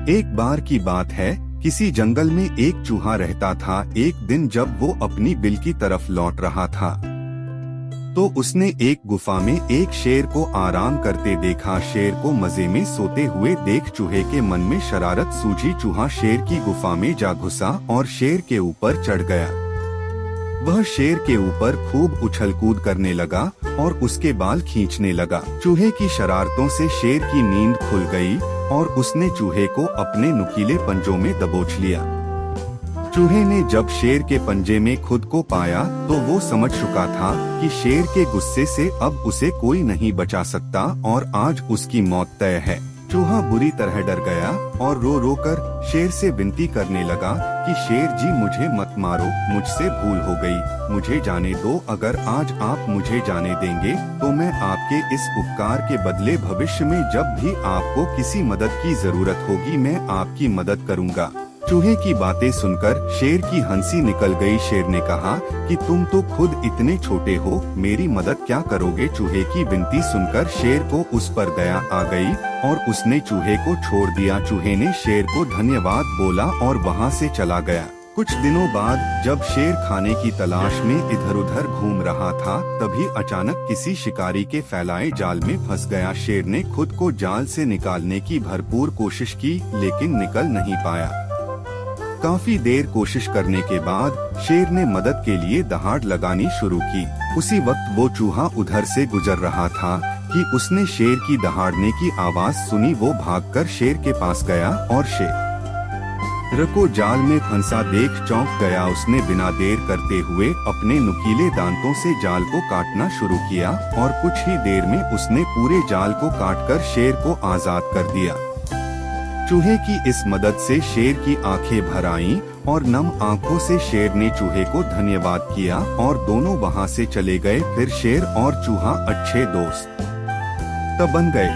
एक बार की बात है, किसी जंगल में एक चूहा रहता था। एक दिन जब वो अपनी बिल की तरफ लौट रहा था तो उसने एक गुफा में एक शेर को आराम करते देखा। शेर को मजे में सोते हुए देख चूहे के मन में शरारत सूझी। चूहा शेर की गुफा में जा घुसा और शेर के ऊपर चढ़ गया। वह शेर के ऊपर खूब उछल कूद करने लगा और उसके बाल खींचने लगा। चूहे की शरारतों से शेर की नींद खुल गई और उसने चूहे को अपने नुकीले पंजों में दबोच लिया। चूहे ने जब शेर के पंजे में खुद को पाया तो वो समझ चुका था कि शेर के गुस्से से अब उसे कोई नहीं बचा सकता और आज उसकी मौत तय है। चूहा बुरी तरह डर गया और रो रो कर शेर से विनती करने लगा कि शेर जी, मुझे मत मारो, मुझसे भूल हो गई, मुझे जाने दो। अगर आज आप मुझे जाने देंगे तो मैं आपके इस उपकार के बदले भविष्य में जब भी आपको किसी मदद की जरूरत होगी मैं आपकी मदद करूँगा। चूहे की बातें सुनकर शेर की हंसी निकल गई। शेर ने कहा कि तुम तो खुद इतने छोटे हो, मेरी मदद क्या करोगे। चूहे की विनती सुनकर शेर को उस पर दया आ गई और उसने चूहे को छोड़ दिया। चूहे ने शेर को धन्यवाद बोला और वहाँ से चला गया। कुछ दिनों बाद जब शेर खाने की तलाश में इधर उधर घूम रहा था तभी अचानक किसी शिकारी के फैलाए जाल में फंस गया। शेर ने खुद को जाल से निकालने की भरपूर कोशिश की लेकिन निकल नहीं पाया। काफी देर कोशिश करने के बाद शेर ने मदद के लिए दहाड़ लगानी शुरू की। उसी वक्त वो चूहा उधर से गुजर रहा था कि उसने शेर की दहाड़ने की आवाज सुनी। वो भागकर शेर के पास गया और शेर को जाल में फंसा देख चौंक गया। उसने बिना देर करते हुए अपने नुकीले दांतों से जाल को काटना शुरू किया और कुछ ही देर में उसने पूरे जाल को काटकर शेर को आजाद कर दिया। चूहे की इस मदद से शेर की आंखें भर आईं और नम आंखों से शेर ने चूहे को धन्यवाद किया और दोनों वहां से चले गए। फिर शेर और चूहा अच्छे दोस्त तब बन गए।